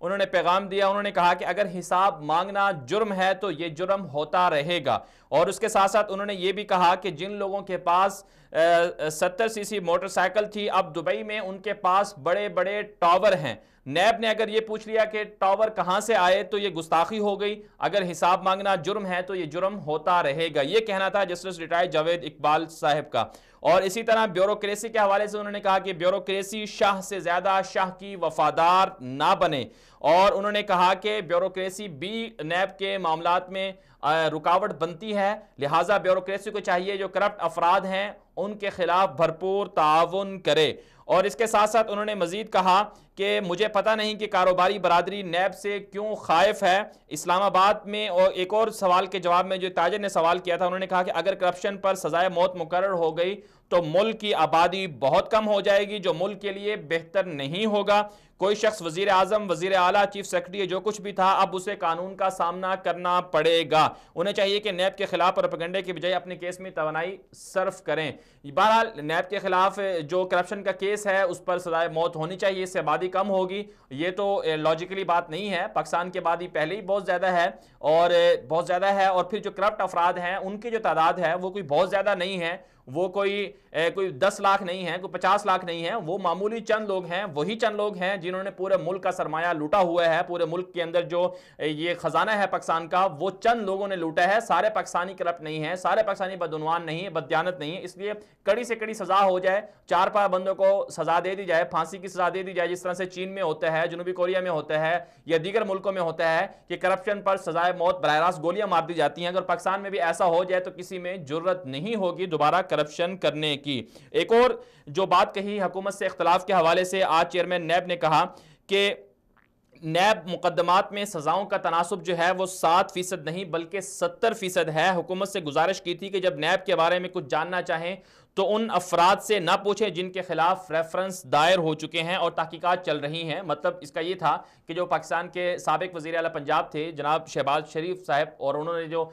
انہوں نے پیغام دیا. انہوں نے کہا کہ اگر حساب مانگنا جرم ہے تو یہ جرم ہوتا رہے گا. اور اس کے ساتھ ساتھ انہوں نے یہ بھی کہا کہ جن لوگوں کے پاس 70 سی سی موٹر سائیکل تھی, اب دبئی میں ان کے پاس بڑے بڑے ٹاور ہیں. نیب نے اگر یہ پوچھ لیا کہ ٹاور کہاں سے آئے تو یہ گستاخی ہو گئی. اگر حساب مانگنا جرم ہے تو یہ جرم ہوتا رہے گا. یہ کہنا تھا جسٹس ریٹائرڈ جاوید اقبال صاحب کا. اور اسی طرح بیوروکریسی کے حوالے سے انہوں نے کہا کہ بیوروکریسی شاہ سے زیادہ شاہ کی وفادار نہ بنے. اور انہوں نے کہا کہ بیوروکریسی بھی نیب کے معاملات میں رکاوٹ بنتی ہے, لہٰذا بیوروکریسی کو چاہیے جو کرپٹ افراد ہیں ان کے خلاف بھرپور تعاون کرے. اور اس کے ساتھ ساتھ انہوں نے مزید کہا کہ مجھے پتہ نہیں کہ کاروباری برادری نیب سے کیوں خائف ہے. اسلام آباد میں اور ایک اور سوال کے جواب میں جو تاجر نے سوال کیا تھا, انہوں نے کہا کہ اگر کرپشن پر سزائے موت مقرر ہو گئی تو ملک کی آبادی بہت کم ہو جائے گی, جو ملک کے لیے بہتر نہیں ہوگا. کوئی شخص وزیر اعظم, وزیر اعلیٰ, چیف سیکرٹری, جو کچھ بھی تھا, اب اسے قانون کا سامنا کرنا پڑے گا. انہیں چاہیے کہ نیب کے خلاف پروپیگنڈے کی بجائے اپنے کیس میں توانائی صرف کریں. بہرحال نیب کے خلاف جو کرپشن کا کیس ہے اس پر سزائے موت ہونی چاہیے, اس سے آبادی کم ہوگی. یہ تو لاجیکلی بات نہیں ہے, پاکستان کی آبادی پہلے ہی بہت زیادہ ہے اور پھر جو کرپٹ افراد ہیں ان کی جو تعداد ہے وہ کوئی بہت زیادہ نہیں ہے, وہ کوئی 10 لاکھ نہیں ہے, کوئی 50 لاکھ نہیں ہے, وہ معمولی چند لوگ ہیں. وہی چند لوگ ہیں جنہوں نے پورے ملک کا سرمایہ لوٹا ہوا ہے. پورے ملک کے اندر جو یہ خزانہ ہے پاکستان کا, وہ چند لوگوں نے لوٹا ہے. سارے پاکستانی کرپٹ نہیں ہیں, سارے پاکستانی بدعنوان نہیں ہیں, بددیانت نہیں ہیں. اس لیے کڑی سے کڑی سزا ہو جائے, 4 بندوں کو سزا دے دی جائے, پھانسی کی سزا دے دی جائے, جس طرح سے چین میں ہوتا ہے, جنوبی کوریا میں ہوتا ہے, یا دیگر ملکوں میں ہوتا ہے کہ کرپشن پر سزائے موت براہ راست گولیاں مار دی جاتی ہیں. اگر پاکستان میں بھی ایسا ہو جائے تو کسی میں جرت نہیں ہوگی دوبارہ کرپشن کرنے کی. ایک اور جو بات کہی حکومت سے اختلاف کے حوالے سے, آج چیئرمین نیب نے کہا کہ نیب مقدمات میں سزاؤں کا تناسب جو ہے وہ 7% نہیں بلکہ 70% ہے. حکومت سے گزارش کی تھی کہ جب نیب کے بارے میں کچھ جاننا چاہیں تو ان افراد سے نہ پوچھیں جن کے خلاف ریفرنس دائر ہو چکے ہیں اور تحقیقات چل رہی ہیں. مطلب اس کا یہ تھا کہ جو پاکستان کے سابق وزیر اعلیٰ پنجاب تھے جناب شہباز شریف صاحب, اور انہوں نے جو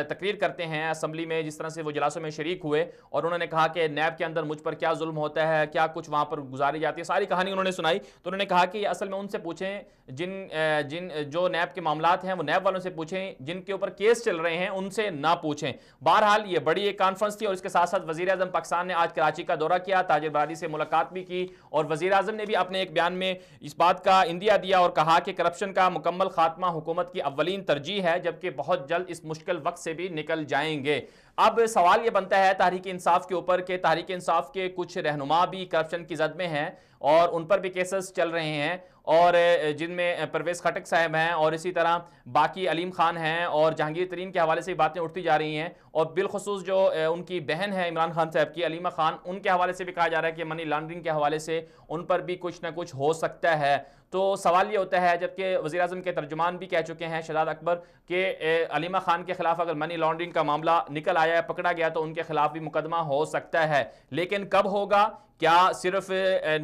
تقریر کرتے ہیں اسمبلی میں, جس طرح سے وہ جلاسوں میں شریک ہوئے اور انہوں نے کہا کہ نیب کے اندر مجھ پر کیا ظلم ہوتا ہے, کیا کچھ وہاں پر گزاری جاتی ہے, ساری کہانی انہوں نے سنائی. تو انہوں نے کہا کہ اصل میں ان سے پوچھیں جن جو نیب کے معاملات ہیں وہ نیب والوں سے پوچھیں, جن کے اوپر کیس چل رہے ہیں ان سے نہ پوچھیں. بہرحال یہ بڑی ایک کانفرنس تھی. اور اس کے ساتھ ساتھ وزیر اعظم پاکستان نے آج کراچی کا دورہ کیا, تاجر برادری سے ملاقات بھی کی, اور وزیر اعظم نے بھی اپنے ایک بیان میں اس بات کا اندیا دیا اور کہا کہ کرپشن کا مکمل خاتمہ حکومت کی اولین ترجیح ہے, جبکہ بہت جلد اس مشکل وقت سے بھی نکل جائیں گے. اب سوال یہ بنتا ہے تحریک انصاف کے اوپر کہ تحریک انصاف کے کچھ رہنما بھی کرپشن کی زد میں ہیں اور ان پر بھی کیسز چل رہے ہیں, اور جن میں پرویز خٹک صاحب ہیں, اور اسی طرح باقی علیم خان ہیں, اور جہانگیر ترین کے حوالے سے باتیں اٹھتی جا رہی ہیں, اور بالخصوص جو ان کی بہن ہے عمران خان صاحب کی, علیمہ خان, ان کے حوالے سے بھی کہا جا رہا ہے کہ منی لانڈرنگ کے حوالے سے ان پر بھی کچھ نہ کچھ ہو سکتا ہے. تو سوال یہ ہوتا ہے, جبکہ وزیر اعظم کے ترجمان بھی کہہ چکے ہیں شہزاد اکبر کہ علیمہ خان کے خلاف اگر منی لانڈرنگ کا معاملہ نکل آیا ہے, پکڑا گیا, تو ان کے خلاف بھی مقدمہ ہو سکتا ہے. لیکن کب ہوگا؟ کیا صرف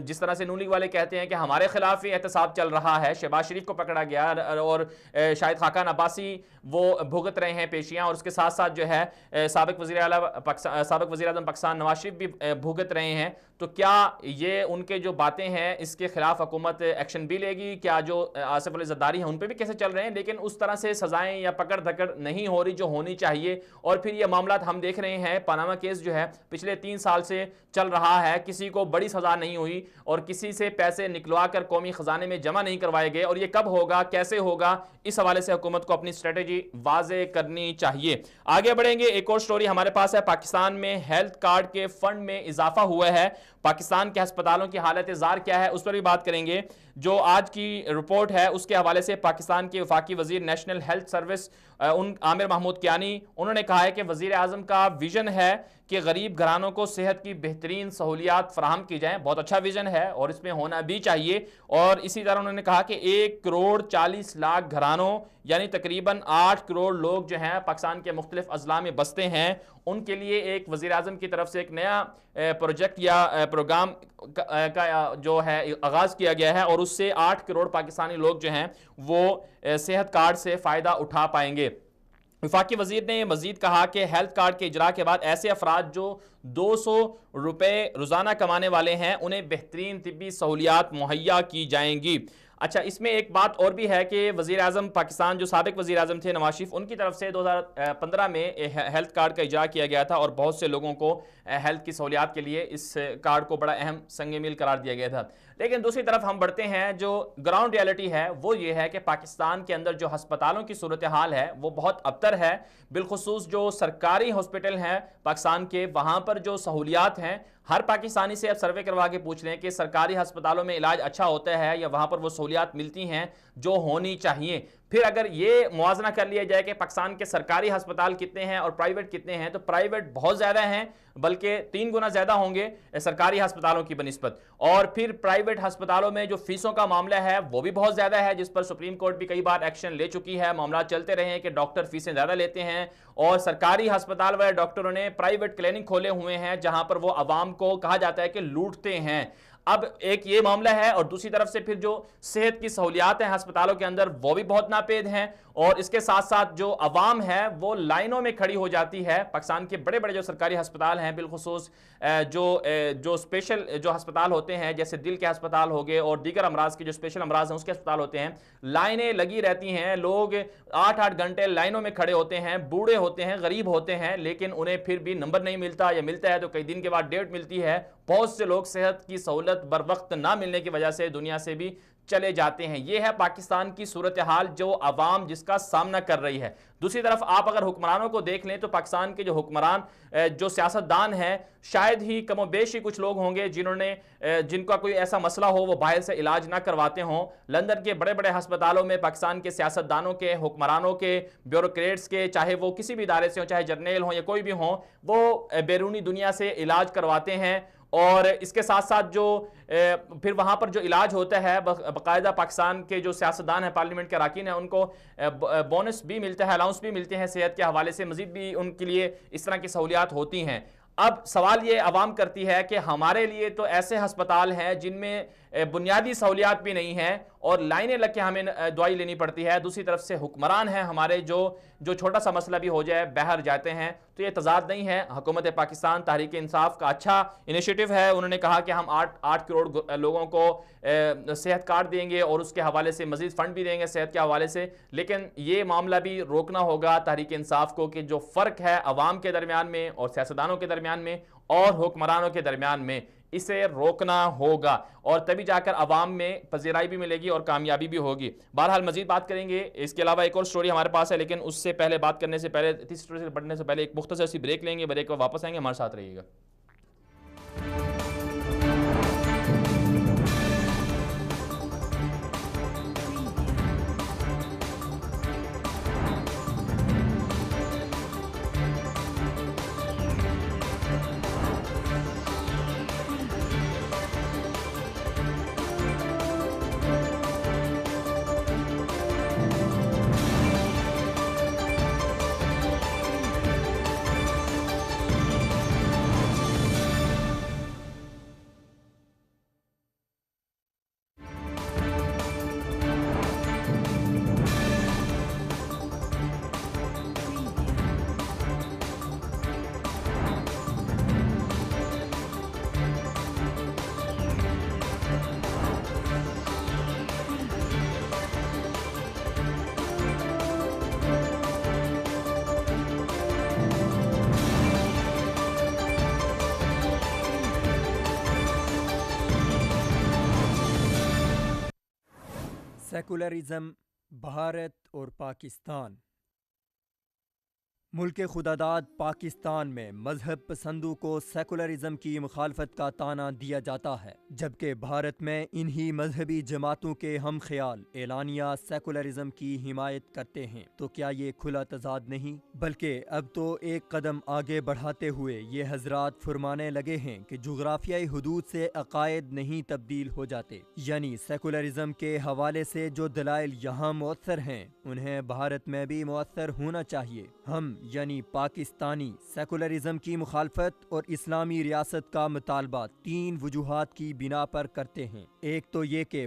جس طرح سے نون لیگ والے کہتے ہیں کہ ہمارے خلاف ہی احتساب چل رہا ہے, شہباز شریف کو پکڑا گیا اور شاہد خاقان عباسی وہ بھگت رہے ہیں پیشیاں, اور اس کے ساتھ ساتھ جو ہے سابق وزیر اعظم پاکستان نواز شریف بھی بھگت رہے ہیں, تو کیا یہ ان کے جو باتیں ہیں اس کے خلاف حکومت ایکشن بھی لے گی؟ کیا جو آصف علی زرداری ہیں ان پہ بھی کیسے چل رہے ہیں, لیکن اس طرح سے سزائیں یا پکڑ دھکڑ نہیں ہو رہی جو ہونی چاہیے. اور پھر یہ معاملات ہم دیکھ رہے ہیں, پاناما کیس جو ہے پچھلے 3 سال سے چل رہا ہے, کسی کو بڑی سزا نہیں ہوئی اور کسی سے پیسے نکلوا کر قومی خزانے میں جمع نہیں کروائے گئے, اور یہ کب ہوگا, کیسے ہوگا, اس حوالے سے حکومت کو اپنی اسٹریٹجی واضح کرنی چاہیے. آگے بڑھیں گے, ایک اور سٹوری ہمارے پاس ہے. پاکستان میں ہیلتھ کارڈ کے فنڈ میں اضافہ ہوا ہے. پاکستان کے ہسپتالوں کی حالت زار کیا ہے اس پر بھی بات کریں گے. جو آج کی رپورٹ ہے اس کے حوالے سے پاکستان کے وفاقی وزیر نیشنل ہیلتھ سروس عامر محمود کیانی, انہوں نے کہا ہے کہ وزیر اعظم کا ویژن ہے کہ غریب گھرانوں کو صحت کی بہترین سہولیات فراہم کی جائیں. بہت اچھا ویژن ہے اور اس میں ہونا بھی چاہیے. اور اسی طرح انہوں نے کہا کہ 1,40,00,000 گھرانوں یعنی تقریباً 8 کروڑ لوگ جو ہیں پاکستان کے مختلف اضلاع میں بستے ہیں, ان کے لیے ایک وزیر اعظم کی طرف سے ایک نیا پروجیکٹ یا پروگرام کا جو ہے آغاز کیا گیا ہے, اور اس سے 8 کروڑ پاکستانی لوگ جو ہیں وہ صحت کارڈ سے فائدہ اٹھا پائیں گے. وفاقی وزیر نے مزید کہا کہ ہیلتھ کارڈ کے اجرا کے بعد ایسے افراد جو 200 روپے روزانہ کمانے والے ہیں انہیں بہترین طبی سہولیات مہیا کی جائیں گی. اچھا، اس میں ایک بات اور بھی ہے کہ وزیر اعظم پاکستان جو سابق وزیر اعظم تھے نواز شریف، ان کی طرف سے 2015 میں ہیلتھ کارڈ کا اجرا کیا گیا تھا اور بہت سے لوگوں کو ہیلتھ کی سہولیات کے لیے اس کارڈ کو بڑا اہم سنگ میل قرار دیا گیا تھا. لیکن دوسری طرف ہم بڑھتے ہیں، جو گراؤنڈ ریالٹی ہے وہ یہ ہے کہ پاکستان کے اندر جو ہسپتالوں کی صورتحال ہے وہ بہت ابتر ہے. بالخصوص جو سرکاری ہاسپٹل ہیں پاکستان کے، وہاں پر جو سہولیات ہیں، ہر پاکستانی سے اب سروے کروا کے پوچھ لیں کہ سرکاری ہسپتالوں میں علاج اچھا ہوتا ہے یا وہاں پر وہ سہولیات ملتی ہیں جو ہونی چاہیے. پھر اگر یہ موازنہ کر لیا جائے کہ پاکستان کے سرکاری ہسپتال کتنے ہیں اور پرائیویٹ کتنے ہیں، تو پرائیویٹ بہت زیادہ ہیں، بلکہ 3 گنا زیادہ ہوں گے سرکاری ہسپتالوں کی بنسبت. اور پھر پرائیویٹ ہسپتالوں میں جو فیسوں کا معاملہ ہے وہ بھی بہت زیادہ ہے، جس پر سپریم کورٹ بھی کئی بار ایکشن لے چکی ہے. معاملات چلتے رہے ہیں کہ ڈاکٹر فیسیں زیادہ لیتے ہیں، اور سرکاری ہسپتال والے ڈاکٹروں نے پرائیویٹ کلینک کھولے ہوئے ہیں جہاں پر وہ عوام کو کہا جاتا ہے کہ لوٹتے ہیں. اب ایک یہ معاملہ ہے، اور دوسری طرف سے پھر جو صحت کی سہولیات ہیں ہسپتالوں کے اندر وہ بھی بہت ناپید ہیں، اور اس کے ساتھ ساتھ جو عوام ہے وہ لائنوں میں کھڑی ہو جاتی ہے. پاکستان کے بڑے بڑے جو سرکاری ہسپتال ہیں، بالخصوص جو اسپیشل جو ہسپتال ہوتے ہیں جیسے دل کے ہسپتال ہو گئے اور دیگر امراض کے جو اسپیشل امراض ہیں اس کے ہسپتال ہوتے ہیں، لائنیں لگی رہتی ہیں، لوگ 8-8 گھنٹے لائنوں میں کھڑے ہوتے ہیں، بوڑھے ہوتے ہیں، غریب ہوتے ہیں، لیکن انہیں پھر بھی نمبر نہیں ملتا، یا ملتا ہے تو کئی دن کے بعد ڈیٹ ملتی ہے. بہت سے لوگ صحت کی سہولت بر وقت نہ ملنے کی وجہ سے دنیا سے بھی چلے جاتے ہیں. یہ ہے پاکستان کی صورتحال جو عوام جس کا سامنا کر رہی ہے. دوسری طرف آپ اگر حکمرانوں کو دیکھ لیں تو پاکستان کے جو حکمران جو سیاستدان ہیں، شاید ہی کم و بیش ہی کچھ لوگ ہوں گے جن کا کوئی ایسا مسئلہ ہو وہ باہر سے علاج نہ کرواتے ہوں. لندن کے بڑے بڑے ہسپتالوں میں پاکستان کے سیاستدانوں کے، حکمرانوں کے، بیوروکریٹس کے، چاہے وہ کسی بھی ادارے سے ہوں، چاہے جرنیل ہوں یا کوئی بھی ہوں، وہ بیرونی دنیا سے علاج کرواتے ہیں. اور اس کے ساتھ ساتھ جو پھر وہاں پر جو علاج ہوتا ہے باقاعدہ پاکستان کے جو سیاستدان ہیں، پارلیمنٹ کے اراکین ہیں، ان کو بونس بھی ملتا ہے، الاؤنس بھی ملتے ہیں صحت کے حوالے سے، مزید بھی ان کے لیے اس طرح کی سہولیات ہوتی ہیں. اب سوال یہ عوام کرتی ہے کہ ہمارے لیے تو ایسے ہسپتال ہیں جن میں بنیادی سہولیات بھی نہیں ہیں اور لائنیں لگ کے ہمیں دوائی لینی پڑتی ہے، دوسری طرف سے حکمران ہیں ہمارے جو چھوٹا سا مسئلہ بھی ہو جائے باہر جاتے ہیں. تو یہ تضاد نہیں ہے. حکومت پاکستان تحریک انصاف کا اچھا انیشیٹو ہے. انہوں نے کہا کہ ہم 8 کروڑ لوگوں کو صحت کارڈ دیں گے اور اس کے حوالے سے مزید فنڈ بھی دیں گے صحت کے حوالے سے. لیکن یہ معاملہ بھی روکنا ہوگا تحریک انصاف کو کہ جو فرق ہے عوام کے درمیان میں اور سیاستدانوں کے درمیان میں اور حکمرانوں کے درمیان میں، اسے روکنا ہوگا، اور تبھی جا کر عوام میں پذیرائی بھی ملے گی اور کامیابی بھی ہوگی. بہرحال مزید بات کریں گے. اس کے علاوہ ایک اور سٹوری ہمارے پاس ہے، لیکن اس سے پہلے بات کرنے سے پہلے، تیسری سٹوری سے بڑھنے سے پہلے ایک مختصر سی بریک لیں گے. بریک پر واپس آئیں گے، ہمارے ساتھ رہیے گا. سیکولرزم، بھارت اور پاکستان. ملک خداداد پاکستان میں مذہب پسندوں کو سیکولرزم کی مخالفت کا طعنہ دیا جاتا ہے، جبکہ بھارت میں انہی مذہبی جماعتوں کے ہم خیال اعلانیہ سیکولرزم کی حمایت کرتے ہیں. تو کیا یہ کھلا تضاد نہیں؟ بلکہ اب تو ایک قدم آگے بڑھاتے ہوئے یہ حضرات فرمانے لگے ہیں کہ جغرافیائی حدود سے عقائد نہیں تبدیل ہو جاتے، یعنی سیکولرزم کے حوالے سے جو دلائل یہاں مؤثر ہیں انہیں بھارت میں بھی مؤثر ہونا چاہیے. ہم یعنی پاکستانی سیکولرزم کی مخالفت اور اسلامی ریاست کا مطالبہ 3 وجوہات کی بنا پر کرتے ہیں. ایک تو یہ کہ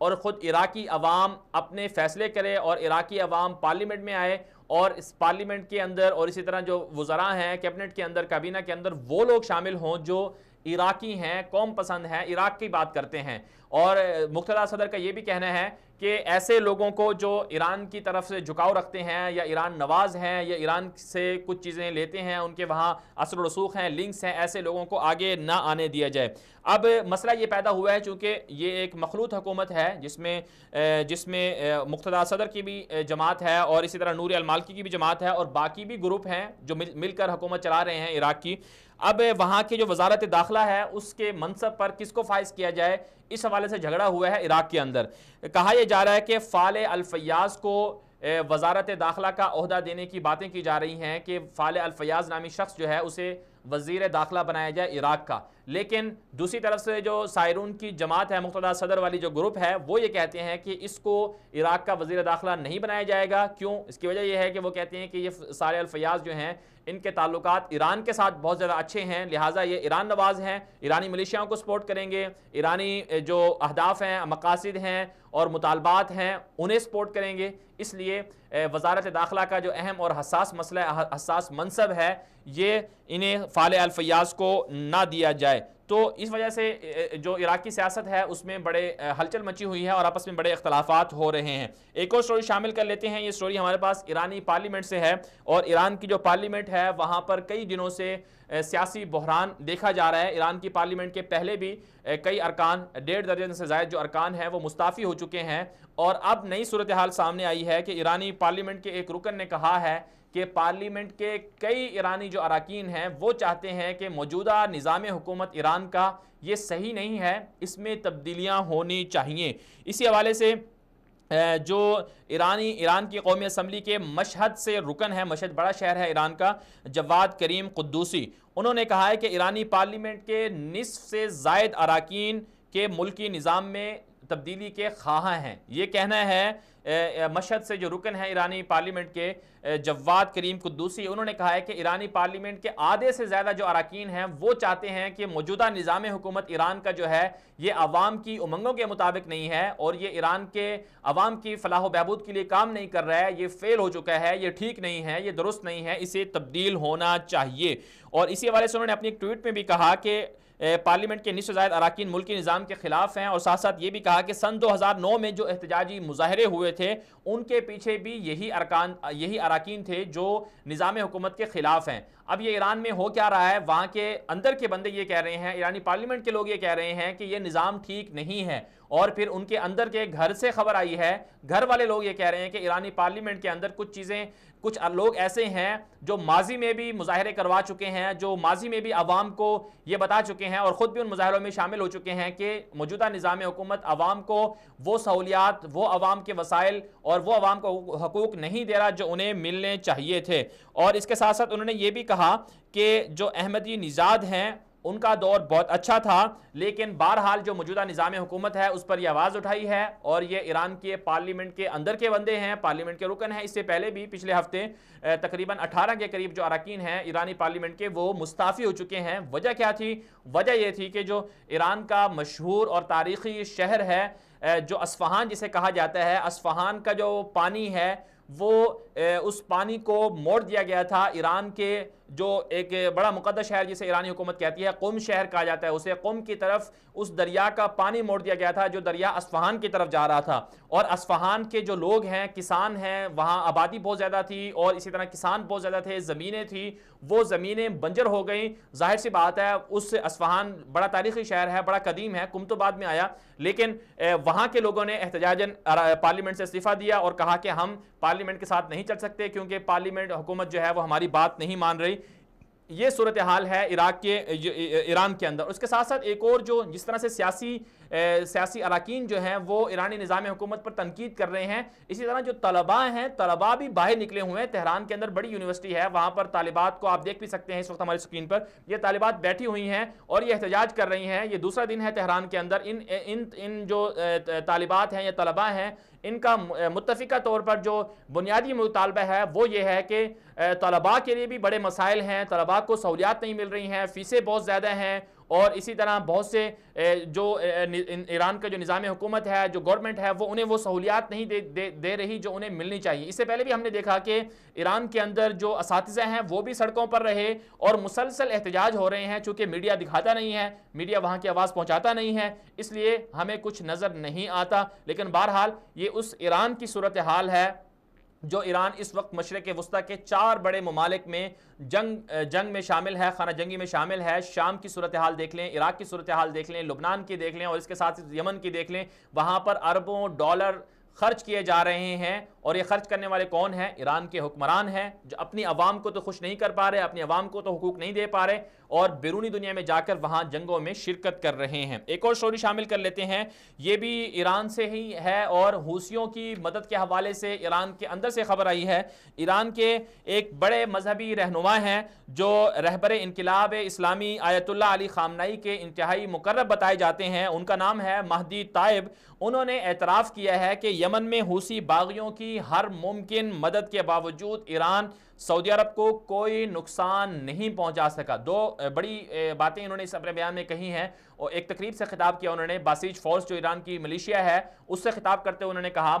اور خود عراقی عوام اپنے فیصلے کرے اور عراقی عوام پارلیمنٹ میں آئے اور اس پارلیمنٹ کے اندر اور اسی طرح جو وزراء ہیں کیبنٹ کے اندر کابینہ کے اندر وہ لوگ شامل ہوں جو عراقی ہیں، قوم پسند ہیں، عراق کی بات کرتے ہیں. اور مقتدیٰ صدر کا یہ بھی کہنا ہے کہ ایسے لوگوں کو جو ایران کی طرف سے جھکاؤ رکھتے ہیں یا ایران نواز ہیں یا ایران سے کچھ چیزیں لیتے ہیں، ان کے وہاں اثر و رسوخ ہیں، لنکس ہیں، ایسے لوگوں کو آگے نہ آنے دیا جائے. اب مسئلہ یہ پیدا ہوا ہے چونکہ یہ ایک مخلوط حکومت ہے جس میں مقتدیٰ صدر کی بھی جماعت ہے اور اسی طرح نوری المالکی کی بھی جماعت ہے اور باقی بھی گروپ ہیں جو مل کر حکومت چلا رہے ہیں عراق کی. اب وہاں کی جو وزارت داخلہ ہے اس کے منصب پر کس کو فائز کیا جائے، اس حوالے سے جھگڑا ہوا ہے عراق کے اندر. کہا یہ جا رہا ہے کہ فالح الفیاض کو وزارت داخلہ کا عہدہ دینے کی باتیں کی جا رہی ہیں کہ فالح الفیاض نامی شخص جو ہے اسے وزیر داخلہ بنایا جائے عراق کا. لیکن دوسری طرف سے جو سائرون کی جماعت ہے، مقتدیٰ صدر والی جو گروپ ہے، وہ یہ کہتے ہیں کہ اس کو عراق کا وزیر داخلہ نہیں بنایا جائے گا. کیوں؟ اس کی وجہ یہ ہے کہ وہ کہتے ہیں کہ یہ صالح الفیاض جو ہیں ان کے تعلقات ایران کے ساتھ بہت زیادہ اچھے ہیں، لہٰذا یہ ایران نواز ہیں، ایرانی ملیشیاؤں کو سپورٹ کریں گے، ایرانی جو اہداف ہیں، مقاصد ہیں اور مطالبات ہیں انہیں سپورٹ کریں گے. اس لیے وزارت داخلہ کا جو اہم اور حساس مسئلہ، حساس منصب ہے، یہ انہیں فالح الفیاض کو نہ دیا جائے. تو اس وجہ سے جو عراقی سیاست ہے اس میں بڑے ہلچل مچی ہوئی ہے اور آپس میں بڑے اختلافات ہو رہے ہیں. ایک اور سٹوری شامل کر لیتے ہیں. یہ سٹوری ہمارے پاس ایرانی پارلیمنٹ سے ہے اور ایران کی جو پارلیمنٹ ہے وہاں پر کئی دنوں سے سیاسی بحران دیکھا جا رہا ہے. ایران کی پارلیمنٹ کے پہلے بھی کئی ارکان، 1.5 درجن سے زائد جو ارکان ہیں وہ مستعفی ہو چکے ہیں اور اب نئی صورتحال سامنے آئی ہے کہ ایرانی پارلیمنٹ کے ایک رکن نے کہا ہے کہ پارلیمنٹ کے کئی ایرانی جو اراکین ہیں وہ چاہتے ہیں کہ موجودہ نظام حکومت ایران کا یہ صحیح نہیں ہے، اس میں تبدیلیاں ہونی چاہیے. اسی حوالے سے جو ایران کی قومی اسمبلی کے مشہد سے رکن ہے، مشہد بڑا شہر ہے ایران کا، جواد کریم قدوسی، انہوں نے کہا ہے کہ ایرانی پارلیمنٹ کے نصف سے زائد اراکین کے ملکی نظام میں تبدیلی کے خواہاں ہیں. یہ کہنا ہے مشہد سے جو رکن ہے ایرانی پارلیمنٹ کے جواد کریم قدوسی، انہوں نے کہا ہے کہ ایرانی پارلیمنٹ کے آدھے سے زیادہ جو اراکین ہیں وہ چاہتے ہیں کہ موجودہ نظام حکومت ایران کا جو ہے یہ عوام کی امنگوں کے مطابق نہیں ہے اور یہ ایران کے عوام کی فلاح و بہبود کے لیے کام نہیں کر رہا ہے، یہ فیل ہو چکا ہے، یہ ٹھیک نہیں ہے، یہ درست نہیں ہے، اسے تبدیل ہونا چاہیے. اور اسی حوالے سے انہوں نے اپنی ایک ٹویٹ میں بھی کہا کہ پارلیمنٹ کے نصف سے زائد اراکین ملکی نظام کے خلاف ہیں اور ساتھ ساتھ یہ بھی کہا کہ سن 2009 میں جو احتجاجی مظاہرے ہوئے تھے ان کے پیچھے بھی یہی اراکین تھے جو نظام حکومت کے خلاف ہیں. اب یہ ایران میں ہو کیا رہا ہے، وہاں کے اندر کے بندے یہ کہہ رہے ہیں، ایرانی پارلیمنٹ کے لوگ یہ کہہ رہے ہیں کہ یہ نظام ٹھیک نہیں ہے اور پھر ان کے اندر کے گھر سے خبر آئی ہے، گھر والے لوگ یہ کہہ رہے ہیں کہ ایرانی پارلیمنٹ کے اندر کچھ لوگ ایسے ہیں جو ماضی میں بھی مظاہرے کروا چکے ہیں، جو ماضی میں بھی عوام کو یہ بتا چکے ہیں اور خود بھی ان مظاہروں میں شامل ہو چکے ہیں کہ موجودہ نظام حکومت عوام کو وہ سہولیات، وہ عوام کے وسائل اور وہ عوام کو حقوق نہیں دے رہا جو انہیں ملنے چاہیے تھے. اور اس کے ساتھ ساتھ انہوں نے یہ بھی کہا کہ جو احمدی نژاد ہیں ان کا دور بہت اچھا تھا، لیکن بہرحال جو موجودہ نظام حکومت ہے اس پر یہ آواز اٹھائی ہے اور یہ ایران کے پارلیمنٹ کے اندر کے بندے ہیں، پارلیمنٹ کے رکن ہیں. اس سے پہلے بھی پچھلے ہفتے تقریباً 18 کے قریب جو اراکین ہیں ایرانی پارلیمنٹ کے وہ مستعفی ہو چکے ہیں. وجہ کیا تھی؟ وجہ یہ تھی کہ جو ایران کا مشہور اور تاریخی شہر ہے جو اصفہان جسے کہا جاتا ہے، اصفہان کا جو پانی ہے وہ اس پانی کو موڑ دیا گیا تھا ایران کے جو ایک بڑا مقدس شہر جسے ایرانی حکومت کہتی ہے، قم شہر کہا جاتا ہے اسے، قم کی طرف اس دریا کا پانی موڑ دیا گیا تھا جو دریا اصفہان کی طرف جا رہا تھا. اور اصفہان کے جو لوگ ہیں، کسان ہیں، وہاں آبادی بہت زیادہ تھی اور اسی طرح کسان بہت زیادہ تھے، زمینیں تھیں، وہ زمینیں بنجر ہو گئیں. ظاہر سی بات ہے اس اصفہان بڑا تاریخی شہر ہے، بڑا قدیم ہے، قم تو بعد میں آیا، لیکن وہاں کے لوگوں نے احتجاجاً پارلیمنٹ سے استعفیٰ دیا اور کہا کہ ہم پارلیمنٹ کے ساتھ نہیں چل سکتے کیونکہ پارلیمنٹ حکومت جو ہے وہ ہماری بات نہیں مان رہی. یہ صورتحال ہے ایران کے اندر. اس کے ساتھ ساتھ ایک اور جو جس طرح سے سیاسی اراکین جو ہیں وہ ایرانی نظام حکومت پر تنقید کر رہے ہیں، اسی طرح جو طلباء ہیں، طلباء بھی باہر نکلے ہوئے ہیں. تہران کے اندر بڑی یونیورسٹی ہے، وہاں پر طالبات کو آپ دیکھ بھی سکتے ہیں اس وقت ہماری سکرین پر. یہ طالبات بیٹھی ہوئی ہیں اور یہ احتجاج کر رہی ہیں. یہ دوسرا دن ہے تہران کے اندر. ان جو طالبات ہیں یا طلباء ہیں ان کا متفقہ طور پر جو بنیادی مطالبہ ہے وہ یہ ہے کہ طلباء کے لیے بھی بڑے مسائل ہیں، طلباء کو سہولیات نہیں مل رہی ہیں، فیسیں بہت زیادہ ہیں اور اسی طرح بہت سے جو ایران کا جو نظام حکومت ہے، جو گورنمنٹ ہے، وہ انہیں وہ سہولیات نہیں دے رہی جو انہیں ملنی چاہیے۔ اس سے پہلے بھی ہم نے دیکھا کہ ایران کے اندر جو اساتذہ ہیں وہ بھی سڑکوں پر رہے اور مسلسل احتجاج ہو رہے ہیں، چونکہ میڈیا دکھاتا نہیں ہے، میڈیا وہاں کی آواز پہنچاتا نہیں ہے، اس لیے ہمیں کچھ نظر نہیں آتا۔ لیکن بہرحال یہ اس ایران کی صورتحال ہے جو ایران اس وقت مشرق وسطیٰ کے 4 بڑے ممالک میں جنگ میں شامل ہے، خانہ جنگی میں شامل ہے۔ شام کی صورتحال دیکھ لیں، عراق کی صورتحال دیکھ لیں، لبنان کی دیکھ لیں، اور اس کے ساتھ یمن کی دیکھ لیں۔ وہاں پر اربوں ڈالر خرچ کیے جا رہے ہیں، اور یہ خرچ کرنے والے کون ہیں؟ ایران کے حکمران ہیں، جو اپنی عوام کو تو خوش نہیں کر پا رہے، اپنی عوام کو تو حقوق نہیں دے پا رہے، اور بیرونی دنیا میں جا کر وہاں جنگوں میں شرکت کر رہے ہیں۔ ایک اور سٹوری شامل کر لیتے ہیں، یہ بھی ایران سے ہی ہے، اور حوثیوں کی مدد کے حوالے سے ایران کے اندر سے خبر آئی ہے۔ ایران کے ایک بڑے مذہبی رہنما ہیں جو رہبر انقلاب اسلامی آیت اللہ علی خامنئی کے انتہائی مقرب بتائے جاتے ہیں، ان کا نام ہے مہدی طائب۔ انہوں نے اعتراف کیا ہے کہ یمن میں حوثی باغیوں کی ہر ممکن مدد کے باوجود ایران سعودی عرب کو کوئی نقصان نہیں پہنچا سکا۔ 2 بڑی باتیں انہوں نے اس اپنے بیان میں کہی ہیں، اور ایک تقریب سے خطاب کیا انہوں نے، باسیج فورس جو ایران کی ملیشیا ہے اس سے خطاب کرتے ہوئے انہوں نے کہا،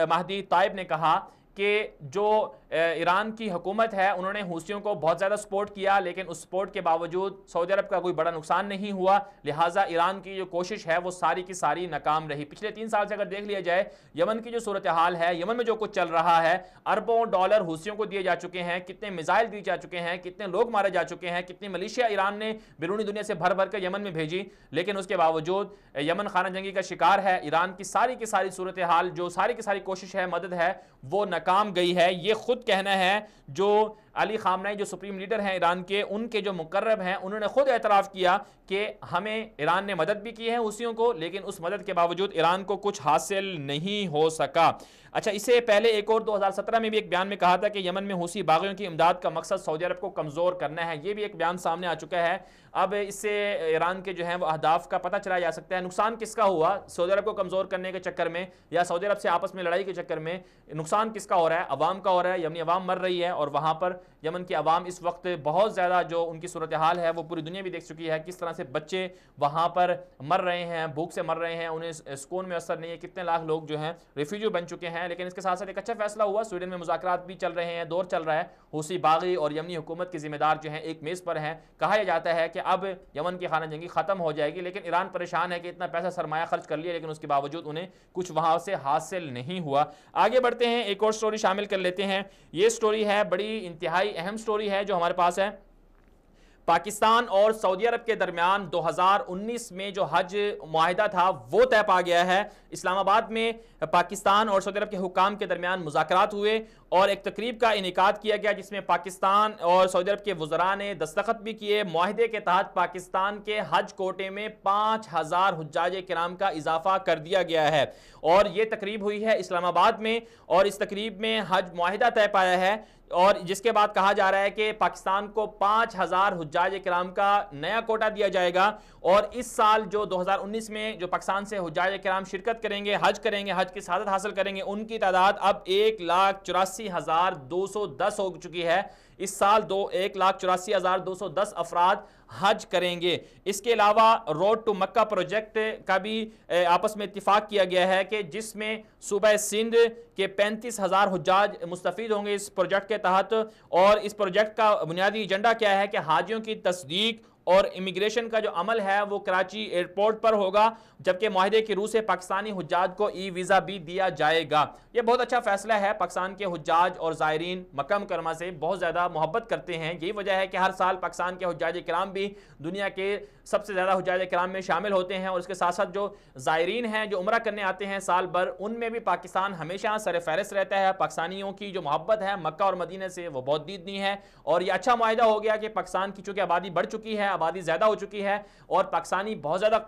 مہدی طائب نے کہا کہ جو ایران کی حکومت ہے انہوں نے حوثیوں کو بہت زیادہ سپورٹ کیا، لیکن اس سپورٹ کے باوجود سعودی عرب کا کوئی بڑا نقصان نہیں ہوا، لہٰذا ایران کی جو کوشش ہے وہ ساری کی ساری ناکام رہی۔ پچھلے 3 سال سے اگر دیکھ لیا جائے یمن کی جو صورتحال ہے، یمن میں جو کچھ چل رہا ہے، اربوں ڈالر حوثیوں کو دیے جا چکے ہیں، کتنے میزائل دیے جا چکے ہیں، کتنے لوگ مارے جا چکے ہیں، کتنی ملیشیا ایران نے بیرونی دنیا سے بھر کر یمن میں بھیجی، لیکن اس کے باوجود یمن خانہ جنگی کا شکار ہے۔ ایران کی ساری کی ساری صورتحال، جو ساری کی ساری کوشش ہے، مدد ہے، وہ ناکام گئی ہے۔ یہ خود کہنا ہے جو علی خامنئی جو سپریم لیڈر ہیں ایران کے، ان کے جو مقرب ہیں، انہوں نے خود اعتراف کیا کہ ہمیں ایران نے مدد بھی کی ہے حوثیوں کو، لیکن اس مدد کے باوجود ایران کو کچھ حاصل نہیں ہو سکا۔ اچھا، اس سے پہلے ایک اور 2017 میں بھی ایک بیان میں کہا تھا کہ یمن میں حوثی باغیوں کی امداد کا مقصد سعودی عرب کو کمزور کرنا ہے، یہ بھی ایک بیان سامنے آ چکا ہے۔ اب اس سے ایران کے جو ہیں وہ اہداف کا پتہ چلا جا سکتا ہے۔ نقصان کس کا ہوا؟ سعودی عرب کو کمزور کرنے کے چکر میں، یا سعودی عرب سے آپس میں لڑائی کے چکر میں نقصان کس کا ہو رہا ہے؟ عوام کا ہو رہا ہے، یمنی عوام مر رہی ہے، اور وہاں پر یمن کی عوام اس وقت بہت زیادہ جو ان کی صورتحال ہے وہ پوری دنیا بھی دیکھ چکی ہے، کس طرح سے بچے وہاں پر مر رہے ہیں، بھوک سے مر رہے ہیں، انہیں سکون میں اثر نہیں ہے، کتنے لاکھ لوگ جو ہیں ریفیوجی بن چکے ہیں۔ لیکن اس کے ساتھ ساتھ ایک اچھا فیصلہ ہوا، سویڈن میں مذاکرات بھی چل رہے ہیں، دور چل رہا ہے، حوثی باغی اور یمنی حکومت کے ذمہ دار جو ہیں ایک میز پر ہیں۔ کہا یہ جاتا ہے کہ اب یمن کی خانہ جنگی ختم ہو جائے گی، لیکن ایران پریشان ہے کہ اتنا پیسہ سرمایہ خرچ کر لیا، لیکن اس کے باوجود انہیں کچھ وہاں سے حاصل نہیں ہوا۔ آگے بڑھتے ہیں، ایک اور سٹوری شامل کر لیتے ہیں۔ یہ سٹوری ہے، بڑی انتہائی اہم سٹوری ہے جو ہمارے پاس ہے۔ پاکستان اور سعودی عرب کے درمیان 2019 میں جو حج معاہدہ تھا وہ طے پا گیا ہے۔ اسلام آباد میں پاکستان اور سعودی عرب کے حکام کے درمیان مذاکرات ہوئے اور ایک تقریب کا انعقاد کیا گیا جس میں پاکستان اور سعودی عرب کے وزراء نے دستخط بھی کیے۔ معاہدے کے تحت پاکستان کے حج کوٹے میں 5000 حجاج کرام کا اضافہ کر دیا گیا ہے، اور یہ تقریب ہوئی ہے اسلام آباد میں، اور اس تقریب میں حج معاہدہ طے پایا ہے، اور جس کے بعد کہا جا رہا ہے کہ پاکستان کو 5000 حجاج کرام کا نیا کوٹا دیا جائے گا، اور اس سال جو 2019 میں جو پاکستان سے حجاج کرام شرکت کریں گے، حج کی سعادت حاصل کریں گے، ان کی تعداد اب 1,84,210 ہو چکی ہے۔ اس سال 1,84,210 افراد حج کریں گے۔ اس کے علاوہ روڈ ٹو مکہ پروجیکٹ کا بھی آپس میں اتفاق کیا گیا ہے کہ جس میں صوبہ سندھ کے 35,000 حجاج مستفید ہوں گے اس پروجیکٹ کے تحت، اور اس پروجیکٹ کا بنیادی ایجنڈا کیا ہے کہ حاجیوں کی تصدیق اور امیگریشن کا جو عمل ہے وہ کراچی ایئرپورٹ پر ہوگا، جبکہ معاہدے کی روح سے پاکستانی حجاج کو ای ویزا بھی دیا جائے گا۔ یہ بہت اچھا فیصلہ ہے۔ پاکستان کے حجاج اور زائرین مکہ مکرمہ سے بہت زیادہ محبت کرتے ہیں، یہی وجہ ہے کہ ہر سال پاکستان کے حجاج کرام بھی دنیا کے سب سے زیادہ حجاج کرام میں شامل ہوتے ہیں، اور اس کے ساتھ ساتھ جو زائرین ہیں جو عمرہ کرنے آتے ہیں سال بھر، ان میں بھی پاکستان ہمیشہ سر فہرست رہتا ہے۔ پاکستانیوں کی جو محبت ہے مکہ اور مدینہ سے وہ بہت دیدنی ہے، اور یہ اچھا معاہدہ ہو گیا کہ پاکستان کی چونکہ آبادی بڑھ چکی ہے، آبادی زیادہ ہو چکی ہے، اور پاکستانی بہت زیادہ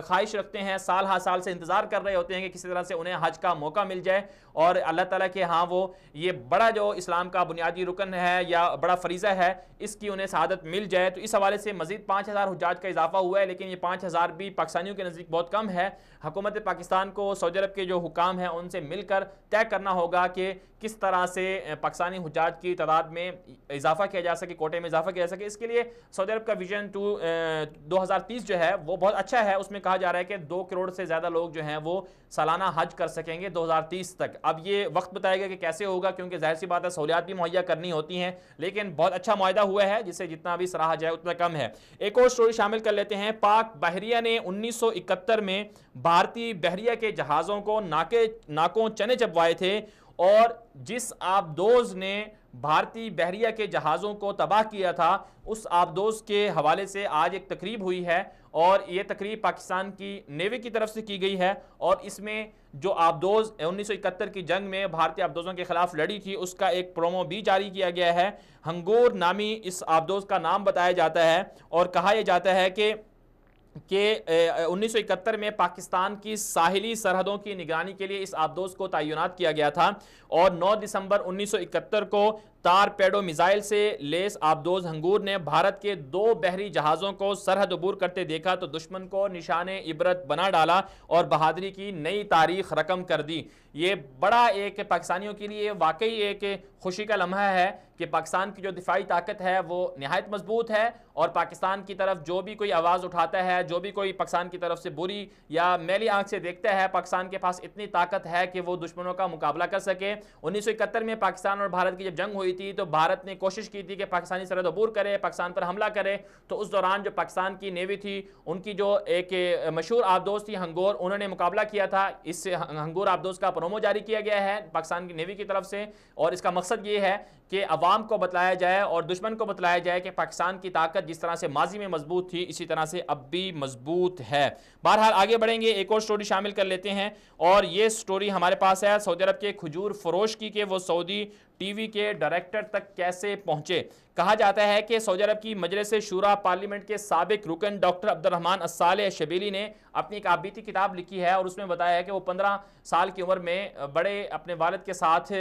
خواہش رکھتے ہیں، سال ہر سال سے انتظار کر رہے ہوتے ہیں کہ کسی طرح سے انہیں حج کا موقع مل جائے، اور اللہ تعالیٰ کے ہاں وہ یہ بڑا جو اسلام کا بنیادی رکن ہے یا بڑا فریضہ ہے، اس کی انہیں سعادت مل جائے۔ تو اس حوالے سے مزید 5000 حجاج کا اضافہ ہوا ہے، لیکن یہ 5000 بھی پاکستانیوں کے نزدیک بہت کم ہے۔ حکومت پاکستان کو سعودی عرب کے جو حکام ہیں ان سے مل کر طے کرنا ہوگا کہ کس طرح سے پاکستانی حجاج کی تعداد میں اضافہ کیا جا سکے، کوٹے میں اضافہ کیا جا سکے۔ اس کے لیے سعودی عرب کا ویژن 2030 جو ہے وہ بہت اچھا ہے. اس میں کہا جا رہا ہے کہ 2 کروڑ سے زیادہ لوگ جو ہیں وہ سالانہ حج کر سکیں گے 2030 تک. اب یہ وقت بتائے گا کہ کیسے ہوگا, کیونکہ ظاہر سی بات ہے سہولیات بھی مہیا کرنی ہوتی ہیں, لیکن بہت اچھا معاہدہ ہوا ہے جسے جتنا بھی سراہا جائے اتنا کم ہے. ایک اور سٹوری شامل کر لیتے ہیں. پاک بحریہ نے 1971 میں بھارتی بحریہ کے جہازوں کو ناکوں چنے چبوائے تھے, اور جس آبدوز نے بھارتی بحریہ کے جہازوں کو تباہ کیا تھا اس آبدوز کے حوالے سے آج ایک تقریب ہوئی ہے, اور یہ تقریب پاکستان کی نیوی کی طرف سے کی گئی ہے, اور اس میں جو آبدوز 1971 کی جنگ میں بھارتی آبدوزوں کے خلاف لڑی تھی اس کا ایک پرومو بھی جاری کیا گیا ہے. ہنگور نامی اس آبدوز کا نام بتایا جاتا ہے, اور کہا یہ جاتا ہے کہ 1971 میں پاکستان کی ساحلی سرحدوں کی نگرانی کے لیے اس آبدوز کو تعینات کیا گیا تھا, اور 9 دسمبر 1971 کو تارپیڈو میزائل سے لیس آبدوز ہنگور نے بھارت کے 2 بحری جہازوں کو سرحد عبور کرتے دیکھا تو دشمن کو نشان عبرت بنا ڈالا اور بہادری کی نئی تاریخ رقم کر دی. یہ بڑا ایک پاکستانیوں کے لیے واقعی ایک خوشی کا لمحہ ہے کہ پاکستان کی جو دفاعی طاقت ہے وہ نہایت مضبوط ہے, اور پاکستان کی طرف جو بھی کوئی آواز اٹھاتا ہے, جو بھی کوئی پاکستان کی طرف سے بری یا میلی آنکھ سے دیکھتا ہے, پاکستان کے پاس اتنی طاقت ہے کہ وہ دشمنوں کا مقابلہ کر سکے. 1971 میں پاکستان اور بھارت کی جب جنگ ہوئی تھی تو بھارت نے کوشش کی تھی کہ پاکستانی سرحد عبور کرے, پاکستان پر حملہ کرے, تو اس دوران جو پاکستان کی نیوی تھی ان کی جو ایک مشہور آبدوز تھی ہنگور, انہوں نے مقابلہ کیا تھا. اس ہنگور آبدوز کا پرومو جاری کیا گیا ہے پاکستان کی نیوی کی طرف سے, اور اس کا مقصد یہ ہے کہ عوام کو بتلایا جائے اور دشمن کو بتلایا جائے کہ پاکستان کی طاقت جس طرح سے ماضی میں مضبوط تھی اسی طرح سے اب بھی مضبوط ہے. بہرحال آگے بڑھیں گے, ایک اور سٹوری شامل کر لیتے ہیں, اور یہ سٹوری ہمارے پاس ہے سعودی عرب کے کھجور فروش کی کہ وہ سعودی ٹی وی کے ڈائریکٹر تک کیسے پہنچے. کہا جاتا ہے کہ سعودی عرب کی مجلس شورا پارلیمنٹ کے سابق رکن ڈاکٹر عبد الرحمن الصالح الشبیلی نے اپنی ایک آبیتی کتاب لکھی ہے, اور اس میں بتایا ہے کہ وہ 15 سال کی عمر میں بڑے اپنے والد کے ساتھ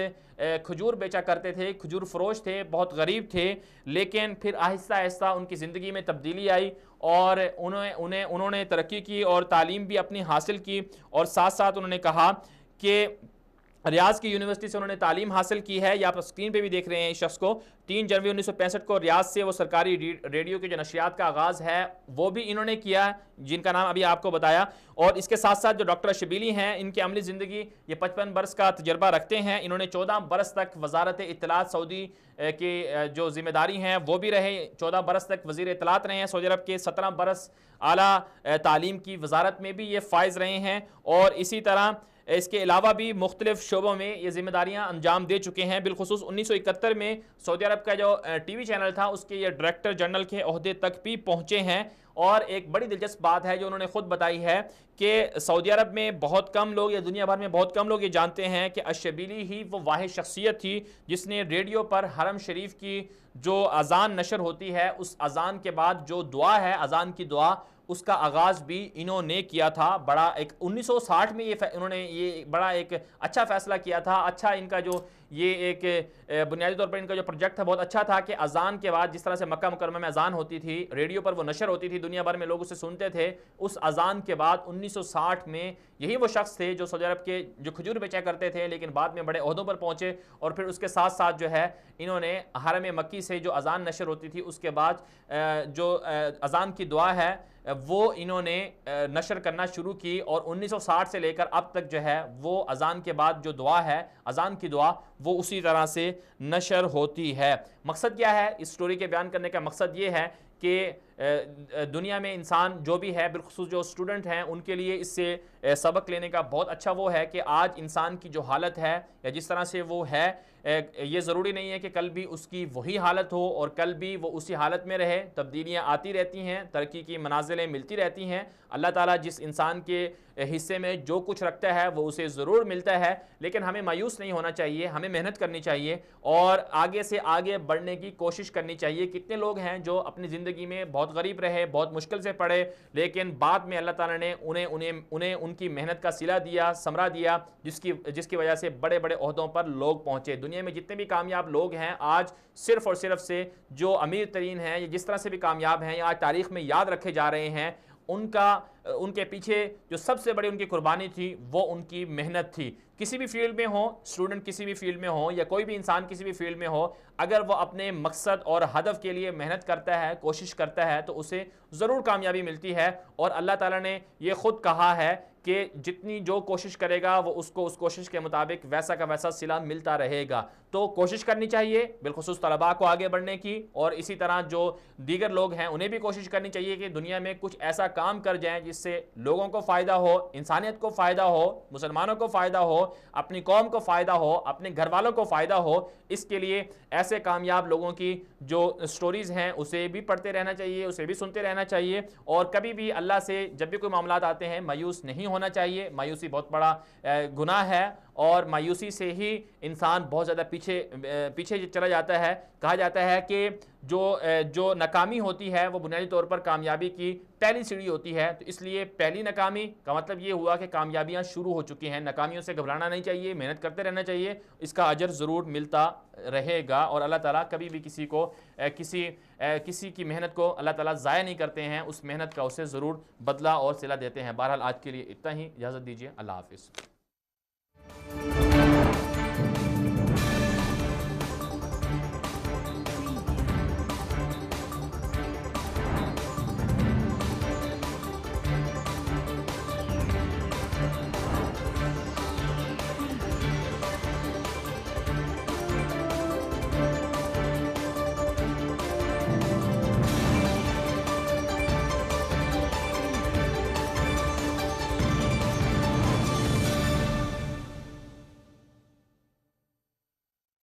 کھجور بیچا کرتے تھے, کھجور فروش تھے, بہت غریب تھے, لیکن پھر آہستہ آہستہ ان کی زندگی میں تبدیلی آئی اور انہوں نے ترقی کی اور تعلیم بھی اپنی حاصل کی, اور ساتھ ساتھ انہوں نے کہا کہ ریاض کی یونیورسٹی سے انہوں نے تعلیم حاصل کی ہے. یا آپ اسکرین پہ بھی دیکھ رہے ہیں اس شخص کو. 3 جنوری 1965 کو ریاض سے وہ سرکاری ریڈیو کے جو نشریات کا آغاز ہے وہ بھی انہوں نے کیا, جن کا نام ابھی آپ کو بتایا. اور اس کے ساتھ ساتھ جو ڈاکٹر شبیلی ہیں ان کی عملی زندگی یہ 55 برس کا تجربہ رکھتے ہیں. انہوں نے 14 برس تک وزارت اطلاعات سعودی کی جو ذمہ داری ہیں وہ بھی رہے, 14 برس تک وزیر اطلاعات رہے ہیں سعودی عرب کے, 17 برس اعلیٰ تعلیم کی وزارت میں بھی یہ فائز رہے ہیں, اور اسی طرح اس کے علاوہ بھی مختلف شعبوں میں یہ ذمہ داریاں انجام دے چکے ہیں. بالخصوص 1971 میں سعودی عرب کا جو ٹی وی چینل تھا اس کے یہ ڈائریکٹر جنرل کے عہدے تک بھی پہنچے ہیں. اور ایک بڑی دلچسپ بات ہے جو انہوں نے خود بتائی ہے کہ سعودی عرب میں بہت کم لوگ یا دنیا بھر میں بہت کم لوگ یہ جانتے ہیں کہ الشبیلی ہی وہ واحد شخصیت تھی جس نے ریڈیو پر حرم شریف کی جو اذان نشر ہوتی ہے اس اذان کے بعد جو دعا ہے, اذان کی دعا, اس کا آغاز بھی انہوں نے کیا تھا. بڑا ایک 1960 میں انہوں نے یہ بڑا ایک اچھا فیصلہ کیا تھا. اچھا ان کا جو یہ ایک بنیادی طور پر ان کا جو پروجیکٹ تھا بہت اچھا تھا کہ اذان کے بعد جس طرح سے مکہ مکرمہ میں اذان ہوتی تھی, ریڈیو پر وہ نشر ہوتی تھی, دنیا بھر میں لوگ اسے سنتے تھے, اس اذان کے بعد 1960 میں یہی وہ شخص تھے جو سعودی عرب کے جو کھجور بیچا کرتے تھے لیکن بعد میں بڑے عہدوں پر پہنچے, اور پھر اس کے ساتھ ساتھ جو ہے انہوں نے حرم مکی سے جو اذان نشر ہوتی تھی اس کے بعد جو اذان کی دعا ہے وہ انہوں نے نشر کرنا شروع کی, اور 1960 سے لے کر اب تک جو ہے وہ اذان کے بعد جو دعا ہے, اذان کی دعا, وہ اسی طرح سے نشر ہوتی ہے. مقصد کیا ہے اس سٹوری کے بیان کرنے کا؟ مقصد یہ ہے کہ دنیا میں انسان جو بھی ہے, بالخصوص جو اسٹوڈنٹ ہیں, ان کے لیے اس سے سبق لینے کا بہت اچھا وہ ہے کہ آج انسان کی جو حالت ہے یا جس طرح سے وہ ہے, یہ ضروری نہیں ہے کہ کل بھی اس کی وہی حالت ہو اور کل بھی وہ اسی حالت میں رہے. تبدیلیاں آتی رہتی ہیں, ترقی کی منازلیں ملتی رہتی ہیں. اللہ تعالیٰ جس انسان کے حصے میں جو کچھ رکھتا ہے وہ اسے ضرور ملتا ہے, لیکن ہمیں مایوس نہیں ہونا چاہیے, ہمیں محنت کرنی چاہیے اور آگے سے آگے بڑھنے کی کوشش کرنی چاہیے. کتنے لوگ ہیں جو اپنی زندگی میں بہت غریب رہے, بہت مشکل سے پڑھے, لیکن بعد میں اللہ تعالیٰ نے انہیں ان کی محنت کا صلہ دیا, ثمرہ دیا, جس کی وجہ سے بڑے بڑے عہدوں پر لوگ پہنچے. دنیا میں جتنے بھی کامیاب لوگ ہیں آج صرف اور صرف سے جو امیر ترین ہیں یا جس طرح سے بھی کامیاب ہیں یا آج تاریخ میں یاد رکھے جا رہے ہیں, ان کے پیچھے جو سب سے بڑی ان کی قربانی تھی وہ ان کی محنت تھی. کسی بھی فیلڈ میں ہو، اسٹوڈنٹ کسی بھی فیلڈ میں ہو یا کوئی بھی انسان کسی بھی فیلڈ میں ہو، اگر وہ اپنے مقصد اور ہدف کے لیے محنت کرتا ہے، کوشش کرتا ہے تو اسے ضرور کامیابی ملتی ہے. اور اللہ تعالیٰ نے یہ خود کہا ہے کہ جتنی جو کوشش کرے گا وہ اس کو اس کوشش کے مطابق ویسا کا ویسا صلہ ملتا رہے گا. تو کوشش کرنی چاہیے بالخصوص طلباء کو آگے بڑھنے کی، اور اسی طرح جو دیگر لوگ ہیں انہیں بھی کوشش کرنی چاہیے کہ دنیا میں کچھ ایسا کام کر جائیں جس سے لوگوں کو فائدہ ہو، انسانیت کو فائدہ ہو، مسلمانوں کو فائدہ ہو، اپنی قوم کو فائدہ ہو، اپنے گھر والوں کو فائدہ ہو. اس کے لیے ایسے کامیاب لوگوں کی جو سٹوریز ہیں اسے بھی پڑھتے رہنا چاہیے، اسے بھی سنتے رہنا چاہیے، اور کبھی بھی اللہ سے جب بھی کوئی معاملات آتے ہیں مایوس نہیں ہونا چاہیے. مایوسی بہت بڑا گناہ ہے، اور مایوسی سے ہی انسان بہت زیادہ پیچھے چلا جاتا ہے. کہا جاتا ہے کہ جو ناکامی ہوتی ہے وہ بنیادی طور پر کامیابی کی پہلی سیڑھی ہوتی ہے. تو اس لیے پہلی ناکامی کا مطلب یہ ہوا کہ کامیابیاں شروع ہو چکی ہیں. ناکامیوں سے گھبرانا نہیں چاہیے، محنت کرتے رہنا چاہیے، اس کا اجر ضرور ملتا رہے گا. اور اللہ تعالیٰ کبھی بھی کسی کی محنت کو اللہ تعالیٰ ضائع نہیں کرتے ہیں، اس محنت کا اسے ضرور بدلہ اور صلہ دیتے ہیں. بہرحال آج کے لیے اتنا ہی، اجازت دیجیے، اللہ حافظ.